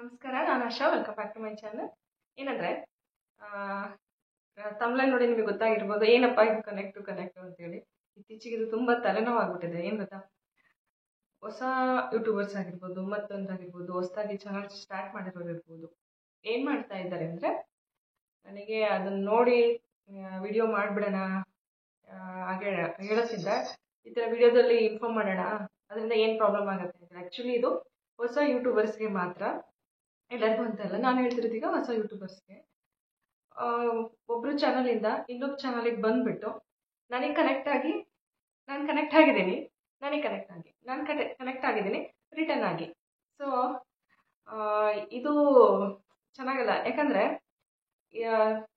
ನಮಸ್ಕಾರ, ನಾನು Asha. Welcome back to my channel. ಏನಂದರೆ ತಮಿಳಲ್ಲಿ ನೋಡಿ ನಿಮಗೆ ಗೊತ್ತಾಗಿರ್ಬೋದು, ಏನಪ್ಪ ಇದು ಕನೆಕ್ಟು ಅಂತೇಳಿ. ಇತ್ತೀಚೆಗೆ ಇದು ತುಂಬ ತಲೆನೋವಾಗ್ಬಿಟ್ಟಿದೆ. ಏನು ಗೊತ್ತಾ, ಹೊಸ ಯೂಟ್ಯೂಬರ್ಸ್ ಆಗಿರ್ಬೋದು, ಮತ್ತೊಂದಾಗಿರ್ಬೋದು, ಹೊಸದಾಗಿ ಚಾನಲ್ ಸ್ಟಾರ್ಟ್ ಮಾಡಿರೋರು ಇರ್ಬೋದು, ಏನು ಮಾಡ್ತಾ ಇದ್ದಾರೆ ಅಂದರೆ, ನನಗೆ ಅದನ್ನು ನೋಡಿ ವಿಡಿಯೋ ಮಾಡಿಬಿಡೋಣ ಹಾಗೆ ಹೇಳೋಕ್ಕಿಂತ ಈ ಥರ ವಿಡಿಯೋದಲ್ಲಿ ಇನ್ಫಾರ್ಮ್ ಮಾಡೋಣ, ಅದರಿಂದ ಏನು ಪ್ರಾಬ್ಲಮ್ ಆಗುತ್ತೆ ಅಂತ. ಆ್ಯಕ್ಚುಲಿ ಇದು ಹೊಸ ಯೂಟ್ಯೂಬರ್ಸ್ಗೆ ಮಾತ್ರ, ಎಲ್ಲರಿಗೂ ಅಂತಲ್ಲ. ನಾನು ಹೇಳ್ತಿರೋದು ಈಗ ಹೊಸ ಯೂಟ್ಯೂಬರ್ಸ್ಗೆ. ಒಬ್ಬರು ಚಾನಲಿಂದ ಇನ್ನೊಬ್ಬರು ಚಾನಲಿಗೆ ಬಂದುಬಿಟ್ಟು ನಾನು ಕನೆಕ್ಟ್ ಆಗಿದ್ದೀನಿ, ನಾನು ಕನೆಕ್ಟ್ ಆಗಿದ್ದೀನಿ ರಿಟರ್ನ್ ಆಗಿ. ಸೊ ಇದು ಚೆನ್ನಾಗಲ್ಲ. ಯಾಕಂದರೆ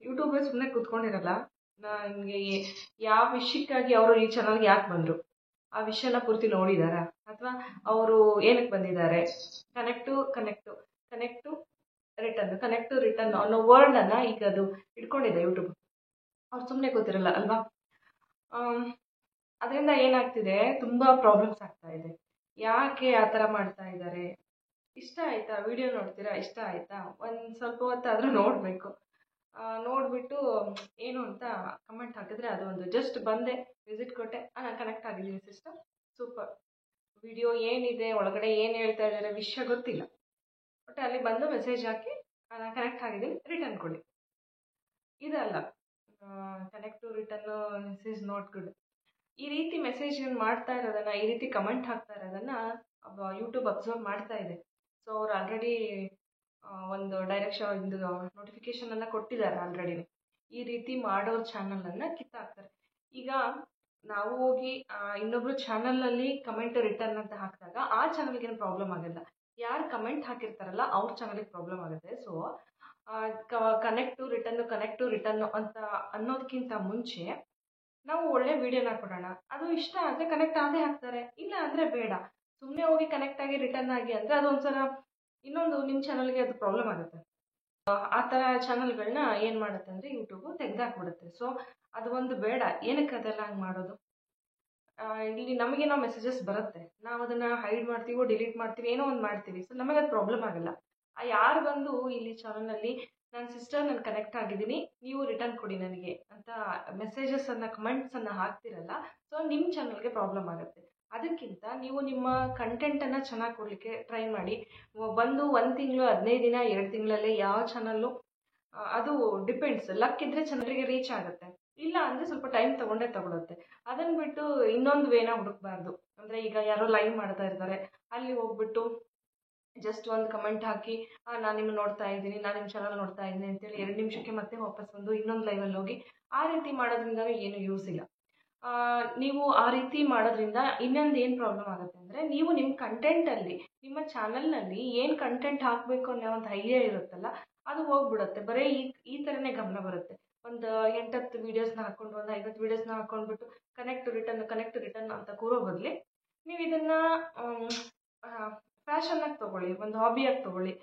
ಯೂಟ್ಯೂಬರ್ ಸುಮ್ಮನೆ ಕೂತ್ಕೊಂಡಿರಲ್ಲ. ನನಗೆ ಯಾವ ವಿಷಯಕ್ಕಾಗಿ ಅವರು ಈ ಚಾನಲ್ಗೆ ಯಾಕೆ ಬಂದರು, ಆ ವಿಷಯನ ಪೂರ್ತಿ ನೋಡಿದಾರಾ, ಅಥವಾ ಅವರು ಏನಕ್ಕೆ ಬಂದಿದ್ದಾರೆ, ಕನೆಕ್ಟು ರಿಟರ್ನ್ ಅನ್ನೋ ವರ್ಡನ್ನು ಈಗ ಅದು ಇಟ್ಕೊಂಡಿದೆ ಯೂಟ್ಯೂಬ್. ಅವ್ರು ಸುಮ್ಮನೆ ಕೂತಿರಲ್ಲ ಅಲ್ವಾ. ಅದರಿಂದ ಏನಾಗ್ತಿದೆ, ತುಂಬ ಪ್ರಾಬ್ಲಮ್ಸ್ ಆಗ್ತಾ ಇದೆ. ಯಾಕೆ ಆ ಥರ ಮಾಡ್ತಾ ಇದ್ದಾರೆ? ಇಷ್ಟ ಆಯಿತಾ ವಿಡಿಯೋ ನೋಡ್ತೀರಾ, ಇಷ್ಟ ಆಯಿತಾ ಒಂದು ಸ್ವಲ್ಪ ಹೊತ್ತಾದರೂ ನೋಡಬೇಕು. ನೋಡಿಬಿಟ್ಟು ಏನು ಅಂತ ಕಮೆಂಟ್ ಹಾಕಿದ್ರೆ ಅದು ಒಂದು ಜಸ್ಟ್ ಬಂದೆ, ವಿಸಿಟ್ ಕೊಟ್ಟೆ, ನಾನು ಕನೆಕ್ಟ್ ಆಗಿದ್ದೀನಿ ಸಿಸ್ಟಮ್, ಸೂಪರ್. ವಿಡಿಯೋ ಏನಿದೆ ಒಳಗಡೆ, ಏನು ಹೇಳ್ತಾ ಇದ್ದಾರೆ ವಿಷಯ ಗೊತ್ತಿಲ್ಲ, ಬಟ್ ಅಲ್ಲಿ ಬಂದು ಮೆಸೇಜ್ ಹಾಕಿ ನಾನು ಕನೆಕ್ಟ್ ಆಗಿದ್ದೀನಿ ರಿಟರ್ನ್ ಕೊಡಿ. ಇದಲ್ಲ connect return, this is not good. ಈ ರೀತಿ ಮೆಸೇಜ್ ಮಾಡ್ತಾ ಇರೋದನ್ನು, ಈ ರೀತಿ ಕಮೆಂಟ್ ಹಾಕ್ತಾ ಇರೋದನ್ನು ಯೂಟ್ಯೂಬ್ ಅಬ್ಸರ್ವ್ ಮಾಡ್ತಾ ಇದೆ. ಸೊ ಅವ್ರು ಆಲ್ರೆಡಿ ಒಂದು ಡೈರೆಕ್ಷನ್, ಒಂದು ನೋಟಿಫಿಕೇಷನನ್ನು ಕೊಟ್ಟಿದ್ದಾರೆ ಆಲ್ರೆಡಿ. ಈ ರೀತಿ ಮಾಡೋರ ಚಾನಲನ್ನು ಕಿತ್ತಾಕ್ತಾರೆ. ಈಗ ನಾವು ಹೋಗಿ ಇನ್ನೊಬ್ರು ಚಾನಲಲ್ಲಿ ಕಮೆಂಟ್ ರಿಟರ್ನ್ ಅಂತ ಹಾಕಿದಾಗ ಆ ಚಾನಲ್ಗೇನು ಪ್ರಾಬ್ಲಮ್ ಆಗೋಲ್ಲ, ಯಾರು ಕಮೆಂಟ್ ಹಾಕಿರ್ತಾರಲ್ಲ ಅವ್ರ ಚಾನಲಿಗೆ ಪ್ರಾಬ್ಲಮ್ ಆಗುತ್ತೆ. ಸೊ ಕನೆಕ್ಟು ರಿಟರ್ನು ಅಂತ ಅನ್ನೋದಕ್ಕಿಂತ ಮುಂಚೆ ನಾವು ಒಳ್ಳೆ ವಿಡಿಯೋನ ಕೊಡೋಣ. ಅದು ಇಷ್ಟ ಆದರೆ ಕನೆಕ್ಟ್ ಆಗೇ ಆಗ್ತಾರೆ, ಇಲ್ಲ ಅಂದರೆ ಬೇಡ. ಸುಮ್ಮನೆ ಹೋಗಿ ಕನೆಕ್ಟ್ ಆಗಿ ರಿಟರ್ನ್ ಆಗಿ ಅಂದರೆ ಅದು ಒಂದ್ಸಲ ಇನ್ನೊಂದು ನಿಮ್ಮ ಚಾನಲ್ಗೆ ಅದು ಪ್ರಾಬ್ಲಮ್ ಆಗುತ್ತೆ. ಆ ಥರ ಚಾನಲ್ಗಳನ್ನ ಏನು ಮಾಡುತ್ತೆ ಅಂದರೆ ಯೂಟ್ಯೂಬು ತೆಗೆದಾಕ್ಬಿಡುತ್ತೆ. ಸೊ ಅದು ಒಂದು ಬೇಡ. ಏನಕ್ಕೆ ಅದೆಲ್ಲ ಹಂಗೆ ಮಾಡೋದು? ಇಲ್ಲಿ ನಮಗೇನೋ ಮೆಸೇಜಸ್ ಬರುತ್ತೆ, ನಾವು ಅದನ್ನು ಹೈಡ್ ಮಾಡ್ತೀವೋ ಡಿಲೀಟ್ ಮಾಡ್ತೀವಿ, ಏನೋ ಒಂದು ಮಾಡ್ತೀವಿ. ಸೊ ನಮಗೆ ಅದು ಪ್ರಾಬ್ಲಮ್ ಆಗೋಲ್ಲ. ಯಾರು ಬಂದು ಇಲ್ಲಿ ಚಾನಲ್ನಲ್ಲಿ ನನ್ನ ಸಿಸ್ಟರ್ ನಾನು ಕನೆಕ್ಟ್ ಆಗಿದ್ದೀನಿ, ನೀವು ರಿಟರ್ನ್ ಕೊಡಿ ನನಗೆ ಅಂತ ಮೆಸೇಜಸನ್ನು, ಕಮೆಂಟ್ಸನ್ನು ಹಾಕ್ತಿರಲ್ಲ, ಸೊ ನಿಮ್ಮ ಚಾನಲ್ಗೆ ಪ್ರಾಬ್ಲಮ್ ಆಗುತ್ತೆ. ಅದಕ್ಕಿಂತ ನೀವು ನಿಮ್ಮ ಕಂಟೆಂಟನ್ನು ಚೆನ್ನಾಗಿ ಕೊಡಲಿಕ್ಕೆ ಟ್ರೈ ಮಾಡಿ. ಬಂದು 1 ತಿಂಗಳು, 15 ದಿನ, 2 ತಿಂಗಳಲ್ಲೇ ಯಾವ ಚಾನಲ್ಲು, ಅದು ಡಿಪೆಂಡ್ಸ್. ಲಕ್ ಇದ್ದರೆ ಜನರಿಗೆ ರೀಚ್ ಆಗುತ್ತೆ, ಇಲ್ಲ ಅಂದರೆ ಸ್ವಲ್ಪ ಟೈಮ್ ತಗೊಳುತ್ತೆ. ಅದನ್ನು ಬಿಟ್ಟು ಇನ್ನೊಂದು ವೇನ ಹುಡುಕಬಾರ್ದು. ಅಂದರೆ ಈಗ ಯಾರೋ ಲೈವ್ ಮಾಡ್ತಾ ಇರ್ತಾರೆ, ಅಲ್ಲಿ ಹೋಗ್ಬಿಟ್ಟು ಜಸ್ಟ್ ಒಂದು ಕಮೆಂಟ್ ಹಾಕಿ ನಾನು ನಿಮ್ಮನ್ನು ನೋಡ್ತಾ ಇದ್ದೀನಿ, ನಾನು ನಿಮ್ಮ ಚಾನಲ್ ನೋಡ್ತಾ ಇದ್ದೀನಿ ಅಂತೇಳಿ 2 ನಿಮಿಷಕ್ಕೆ ಮತ್ತೆ ವಾಪಸ್ ಬಂದು ಇನ್ನೊಂದು ಲೈವಲ್ಲಿ ಹೋಗಿ ಆ ರೀತಿ ಮಾಡೋದ್ರಿಂದನೂ ಏನು ಯೂಸ್ ಇಲ್ಲ. ನೀವು ಆ ರೀತಿ ಮಾಡೋದ್ರಿಂದ ಇನ್ನೊಂದು ಏನು ಪ್ರಾಬ್ಲಮ್ ಆಗುತ್ತೆ ಅಂದರೆ, ನೀವು ನಿಮ್ಮ ಕಂಟೆಂಟಲ್ಲಿ, ನಿಮ್ಮ ಚಾನಲ್ನಲ್ಲಿ ಏನು ಕಂಟೆಂಟ್ ಹಾಕಬೇಕು ಅನ್ನೋ ಒಂದು ಐಡಿಯಾ ಇರುತ್ತಲ್ಲ, ಅದು ಹೋಗ್ಬಿಡುತ್ತೆ. ಬರೀ ಈ ಥರನೇ ಗಮನ ಬರುತ್ತೆ. ಒಂದು 8-10 ವೀಡಿಯೋಸ್ನ ಹಾಕ್ಕೊಂಡು, ಒಂದು 50 ವೀಡಿಯೋಸ್ನ ಹಾಕ್ಕೊಂಡ್ಬಿಟ್ಟು ಕನೆಕ್ಟು ರಿಟರ್ನ್ ಅಂತ ಕೂರೋ ಬದಲಿ ನೀವು ಇದನ್ನು ಫ್ಯಾಷನ್ನಾಗಿ ತೊಗೊಳ್ಳಿ, ಒಂದು ಹಾಬಿಯಾಗಿ ತೊಗೊಳ್ಳಿ.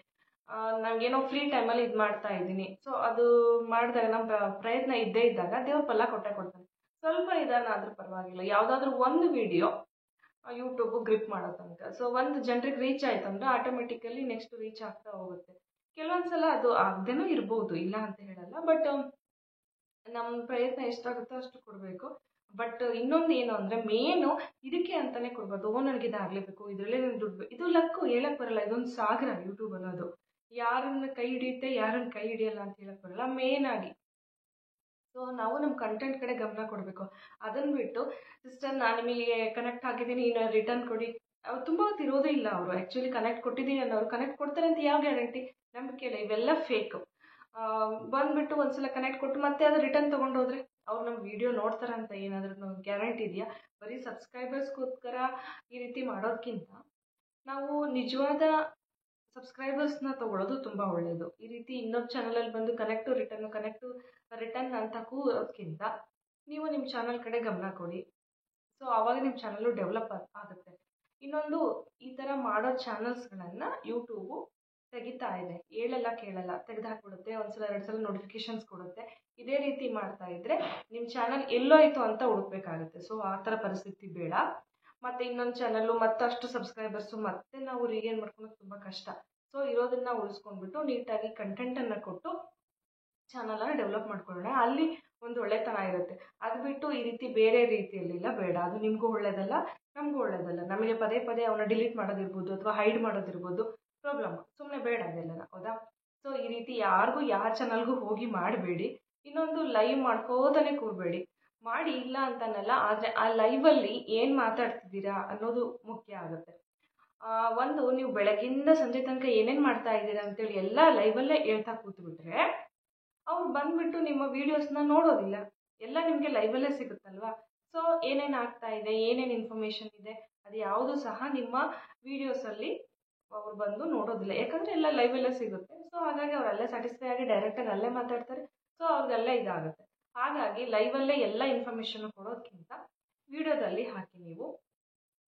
ನನಗೇನೋ ಫ್ರೀ ಟೈಮಲ್ಲಿ ಇದು ಮಾಡ್ತಾ ಇದ್ದೀನಿ, ಸೊ ಅದು ಮಾಡಿದಾಗ ನಮ್ಮ ಪ್ರಯತ್ನ ಇದ್ದೇ ಇದ್ದಾಗ ದೇವ್ರ ಫಲ ಕೊಡ್ತಾನೆ. ಸ್ವಲ್ಪ ನಿಧಾನ ಆದರೂ ಪರವಾಗಿಲ್ಲ, ಯಾವುದಾದ್ರೂ ಒಂದು ವಿಡಿಯೋ ಯೂಟ್ಯೂಬು ಗ್ರಿಪ್ ಮಾಡೋ ತನಕ. ಸೊ ಒಂದು ಜನರಿಗೆ ರೀಚ್ ಆಯಿತು ಅಂದರೆ ಆಟೋಮೆಟಿಕಲಿ ನೆಕ್ಸ್ಟ್ ರೀಚ್ ಆಗ್ತಾ ಹೋಗುತ್ತೆ. ಕೆಲವೊಂದು ಸಲ ಅದು ಆಗದೇನೂ ಇರ್ಬೋದು, ಇಲ್ಲ ಅಂತ ಹೇಳಲ್ಲ, ಬಟ್ ನಮ್ಮ ಪ್ರಯತ್ನ ಎಷ್ಟಾಗುತ್ತೋ ಅಷ್ಟು ಕೊಡಬೇಕು. ಬಟ್ ಇನ್ನೊಂದು ಏನು ಅಂದರೆ, ಮೇನು ಇದಕ್ಕೆ ಅಂತಲೇ ಕೊಡ್ಬಾರ್ದು. ನನಗೆ ಇದಾಗಲೇಬೇಕು, ಇದರಲ್ಲೇ ನನಗೆ ದುಡ್ಡು, ಇದು ಲಕ್ಕು, ಹೇಳಕ್ಕೆ ಬರಲ್ಲ. ಇದೊಂದು ಸಾಗರ ಯೂಟ್ಯೂಬ್ ಅನ್ನೋದು. ಯಾರನ್ನು ಕೈ ಹಿಡಿಯುತ್ತೆ, ಯಾರನ್ನು ಕೈ ಹಿಡಿಯಲ್ಲ ಅಂತ ಹೇಳಕ್ಕೆ ಬರಲ್ಲ, ಮೇನಾಗಿ. ಸೊ ನಾವು ನಮ್ಮ ಕಂಟೆಂಟ್ ಕಡೆ ಗಮನ ಕೊಡಬೇಕು. ಅದನ್ನು ಬಿಟ್ಟು ಸಿಸ್ಟರ್ ನಾನು ನಿಮಗೆ ಕನೆಕ್ಟ್ ಆಗಿದ್ದೀನಿ, ಇನ್ನು ರಿಟರ್ನ್ ಕೊಡಿ, ಅವ್ರು ತುಂಬ ಹೊತ್ತು ಇರೋದೇ ಇಲ್ಲ. ಅವರು ಆ್ಯಕ್ಚುಲಿ ಕನೆಕ್ಟ್ ಕೊಟ್ಟಿದ್ದೀನಿ ಅನ್ನೋರು ಕನೆಕ್ಟ್ ಕೊಡ್ತಾರೆ ಅಂತ ಯಾವ ಗ್ಯಾರಂಟಿ? ನಂಬಿಕೆ ಇಲ್ಲ. ಇವೆಲ್ಲ ಫೇಕು. ಬಂದುಬಿಟ್ಟು ಒಂದು ಸಲ ಕನೆಕ್ಟ್ ಕೊಟ್ಟು ಮತ್ತೆ ಅದು ರಿಟರ್ನ್ ತೊಗೊಂಡೋದ್ರೆ ಅವ್ರು ನಮ್ಮ ವೀಡಿಯೋ ನೋಡ್ತಾರಂತ ಏನಾದ್ರೂ ಗ್ಯಾರಂಟಿ ಇದೆಯಾ? ಬರೀ ಸಬ್ಸ್ಕ್ರೈಬರ್ಸ್ಗೋಸ್ಕರ ಈ ರೀತಿ ಮಾಡೋದಕ್ಕಿಂತ ನಾವು ನಿಜವಾದ ಸಬ್ಸ್ಕ್ರೈಬರ್ಸ್ನ ತೊಗೊಳ್ಳೋದು ತುಂಬ ಒಳ್ಳೆಯದು. ಈ ರೀತಿ ಇನ್ನೊಬ್ಬ ಚಾನಲಲ್ಲಿ ಬಂದು ಕನೆಕ್ಟು ರಿಟರ್ನ್ ಅಂತ ಕೂರೋದಕ್ಕಿಂತ ನೀವು ನಿಮ್ಮ ಚಾನಲ್ ಕಡೆ ಗಮನ ಕೊಡಿ. ಸೊ ಆವಾಗ ನಿಮ್ಮ ಚಾನಲ್ಲು ಡೆವಲಪ್ ಆಗುತ್ತೆ. ಇನ್ನೊಂದು, ಈ ಥರ ಮಾಡೋ ಚಾನಲ್ಸ್ಗಳನ್ನು ಯೂಟ್ಯೂಬು ತೆಗಿತಾ ಇದೆ, ಹೇಳಲ್ಲ ಕೇಳಲ್ಲ, ತೆಗೆದು ಹಾಕ್ಬಿಡುತ್ತೆ. ಒಂದು ಸಲ 2 ಸಲ ನೋಟಿಫಿಕೇಷನ್ಸ್ ಕೊಡುತ್ತೆ. ಇದೇ ರೀತಿ ಮಾಡ್ತಾ ಇದ್ದರೆ ನಿಮ್ಮ ಚಾನಲ್ ಎಲ್ಲೋಯ್ತು ಅಂತ ಹುಡುಕ್ಬೇಕಾಗುತ್ತೆ. ಸೊ ಆ ಥರ ಪರಿಸ್ಥಿತಿ ಬೇಡ. ಮತ್ತು ಇನ್ನೊಂದು ಚಾನಲ್ಲು ಮತ್ತಷ್ಟು ಸಬ್ಸ್ಕ್ರೈಬರ್ಸು ಮತ್ತೆ ನಾವು ರೀಗೇನ್ ಮಾಡ್ಕೊಳೋದು ತುಂಬ ಕಷ್ಟ. ಸೊ ಇರೋದನ್ನ ಉಳಿಸ್ಕೊಂಡ್ಬಿಟ್ಟು ನೀಟಾಗಿ ಕಂಟೆಂಟನ್ನು ಕೊಟ್ಟು ಚಾನಲನ್ನು ಡೆವಲಪ್ ಮಾಡ್ಕೊಳ್ಳೋಣ. ಅಲ್ಲಿ ಒಂದು ಒಳ್ಳೆತನ ಇರುತ್ತೆ. ಅದು ಬಿಟ್ಟು ಈ ರೀತಿ ಬೇರೆ ರೀತಿಯಲ್ಲೆಲ್ಲ ಬೇಡ. ಅದು ನಿಮಗೂ ಒಳ್ಳೇದಲ್ಲ, ನಮಗೂ ಒಳ್ಳೇದಲ್ಲ. ನಮಗೆ ಪದೇ ಪದೇ ಅವನ್ನ ಡಿಲೀಟ್ ಮಾಡೋದಿರ್ಬೋದು ಅಥವಾ ಹೈಡ್ ಮಾಡೋದಿರ್ಬೋದು ಪ್ರಾಬ್ಲಮ್. ಸುಮ್ಮನೆ ಬೇಡ ಅದೆಲ್ಲ, ಹೌದಾ? ಸೊ ಈ ರೀತಿ ಯಾರಿಗೂ ಯಾರ ಚಾನಲ್ಗೂ ಹೋಗಿ ಮಾಡಬೇಡಿ. ಇನ್ನೊಂದು ಲೈವ್ ಮಾಡ್ಕೋತಾನೆ ಕೂರಬೇಡಿ. ಮಾಡಿ ಇಲ್ಲ ಅಂತನಲ್ಲ, ಆದರೆ ಆ ಲೈವಲ್ಲಿ ಏನು ಮಾತಾಡ್ತಿದ್ದೀರಾ ಅನ್ನೋದು ಮುಖ್ಯ ಆಗುತ್ತೆ. ಒಂದು ನೀವು ಬೆಳಗಿಂದ ಸಂಜೆ ತನಕ ಏನೇನು ಮಾಡ್ತಾ ಇದ್ದೀರಾ ಅಂತೇಳಿ ಎಲ್ಲ ಲೈವಲ್ಲೇ ಹೇಳ್ತಾ ಕೂತ್ಬಿಟ್ರೆ ಅವ್ರು ಬಂದ್ಬಿಟ್ಟು ನಿಮ್ಮ ವೀಡಿಯೋಸ್ನ ನೋಡೋದಿಲ್ಲ. ಎಲ್ಲ ನಿಮಗೆ ಲೈವಲ್ಲೇ ಸಿಗುತ್ತಲ್ವಾ? ಸೊ ಏನೇನು ಆಗ್ತಾ ಇದೆ, ಏನೇನು ಇನ್ಫಾರ್ಮೇಷನ್ ಇದೆ, ಅದು ಯಾವುದು ಸಹ ನಿಮ್ಮ ವೀಡಿಯೋಸಲ್ಲಿ ಅವ್ರು ಬಂದು ನೋಡೋದಿಲ್ಲ. ಯಾಕಂದರೆ ಎಲ್ಲ ಲೈವಲ್ಲೇ ಸಿಗುತ್ತೆ. ಸೊ ಹಾಗಾಗಿ ಅವರೆಲ್ಲ ಸ್ಯಾಟಿಸ್ಫೈ ಆಗಿ ಡೈರೆಕ್ಟಾಗಿ ಅಲ್ಲೇ ಮಾತಾಡ್ತಾರೆ. ಸೊ ಅವ್ರಿಗೆಲ್ಲ ಇದಾಗುತ್ತೆ. ಹಾಗಾಗಿ ಲೈವಲ್ಲೇ ಎಲ್ಲ ಇನ್ಫಾರ್ಮೇಷನ್ ಕೊಡೋದಕ್ಕಿಂತ ವಿಡಿಯೋದಲ್ಲಿ ಹಾಕಿ. ನೀವು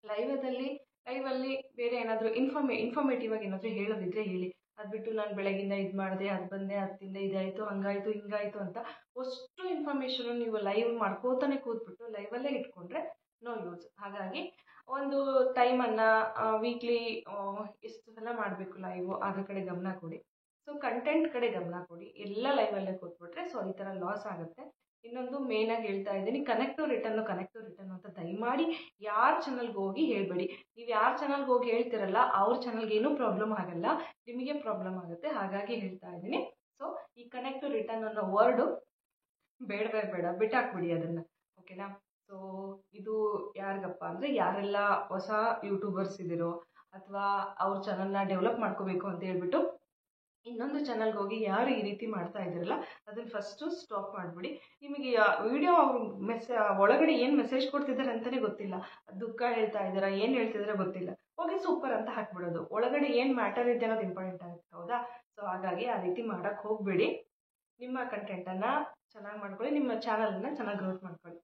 ಲೈವಲ್ಲಿ ಬೇರೆ ಏನಾದರೂ ಇನ್ಫಾರ್ಮೇಟಿವ್ ಆಗಿ ಏನಾದರೂ ಹೇಳೋದಿದ್ರೆ ಹೇಳಿ. ಅದು ಬಿಟ್ಟು ನಾನು ಬೆಳಗಿಂದ ಇದು ಮಾಡಿದೆ, ಅದು ಬಂದೆ, ಅದು ತಿಂದೆ, ಇದಾಯಿತು, ಹಂಗಾಯಿತು, ಹಿಂಗಾಯಿತು ಅಂತ ಅಷ್ಟು ಇನ್ಫಾರ್ಮೇಷನು ನೀವು ಲೈವ್ ಮಾಡ್ಕೋತಾನೆ ಕೂತ್ಬಿಟ್ಟು ಲೈವಲ್ಲೇ ಇಟ್ಕೊಂಡ್ರೆ ನೋ ಯೂಸ್. ಹಾಗಾಗಿ ಒಂದು ಟೈಮನ್ನು ವೀಕ್ಲಿ ಎಷ್ಟು ಸಲ ಮಾಡಬೇಕು ಲೈವು, ಅದ್ರ ಕಡೆ ಗಮನ ಕೊಡಿ. ಸೊ ಕಂಟೆಂಟ್ ಕಡೆ ಗಮನ ಕೊಡಿ. ಎಲ್ಲ ಲೈವಲ್ಲೇ ಕೂತ್ಬಿಟ್ರೆ ಸೊ ಈ ಥರ ಲಾಸ್ ಆಗುತ್ತೆ. ಇನ್ನೊಂದು ಮೇಯ್ನಾಗಿ ಹೇಳ್ತಾ ಇದ್ದೀನಿ, ಕನೆಕ್ಟ್ ಟು ರಿಟರ್ನು ಅಂತ ದಯಮಾಡಿ ಯಾರ ಚಾನಲ್ಗೆ ಹೋಗಿ ಹೇಳಬೇಡಿ. ನೀವು ಯಾರ ಚಾನಲ್ಗೆ ಹೋಗಿ ಹೇಳ್ತಿರಲ್ಲ ಅವ್ರ ಚಾನಲ್ಗೆ ಏನೂ ಪ್ರಾಬ್ಲಮ್ ಆಗಲ್ಲ, ನಿಮಗೆ ಪ್ರಾಬ್ಲಮ್ ಆಗುತ್ತೆ. ಹಾಗಾಗಿ ಹೇಳ್ತಾ ಇದ್ದೀನಿ. ಸೊ ಈ ಕನೆಕ್ಟ್ ಟು ರಿಟರ್ನ್ ಅನ್ನೋ ವರ್ಡು ಬೇಡವೇ ಬೇಡ, ಬಿಟ್ಟಾಕ್ಬಿಡಿ ಅದನ್ನು, ಓಕೆನಾ? ಸೊ ಇದು ಯಾರಿಗಪ್ಪ ಅಂದರೆ ಯಾರೆಲ್ಲ ಹೊಸ ಯೂಟ್ಯೂಬರ್ಸ್ ಇದ್ದೀರೋ ಅಥವಾ ಅವ್ರ ಚಾನಲ್ನ ಡೆವಲಪ್ ಮಾಡ್ಕೋಬೇಕು ಅಂತ ಹೇಳ್ಬಿಟ್ಟು ಇನ್ನೊಂದು ಚಾನಲ್ಗೆ ಹೋಗಿ ಯಾರು ಈ ರೀತಿ ಮಾಡ್ತಾ ಇದ್ದೀರಲ್ಲ ಅದನ್ನು ಫಸ್ಟು ಸ್ಟಾಪ್ ಮಾಡಿಬಿಡಿ. ನಿಮಗೆ ವಿಡಿಯೋ ಒಳಗಡೆ ಏನು ಮೆಸೇಜ್ ಕೊಡ್ತಿದ್ದಾರೆ ಅಂತಲೇ ಗೊತ್ತಿಲ್ಲ. ದುಃಖ ಹೇಳ್ತಾ ಇದ್ದಾರಾ, ಏನು ಹೇಳ್ತಿದ್ದಾರೆ ಗೊತ್ತಿಲ್ಲ, ಹೋಗಿ ಸೂಪರ್ ಅಂತ ಹಾಕ್ಬಿಡೋದು. ಒಳಗಡೆ ಏನು ಮ್ಯಾಟರ್ ಇದೆ ಅನ್ನೋದು ಇಂಪಾರ್ಟೆಂಟ್ ಆಗುತ್ತೆ, ಹೌದಾ? ಸೊ ಹಾಗಾಗಿ ಆ ರೀತಿ ಮಾಡೋಕ್ಕೆ ಹೋಗಬೇಡಿ. ನಿಮ್ಮ ಕಂಟೆಂಟನ್ನು ಚೆನ್ನಾಗಿ ಮಾಡ್ಕೊಳ್ಳಿ, ನಿಮ್ಮ ಚಾನಲನ್ನು ಚೆನ್ನಾಗಿ ಗ್ರೋತ್ ಮಾಡ್ಕೊಳ್ಳಿ.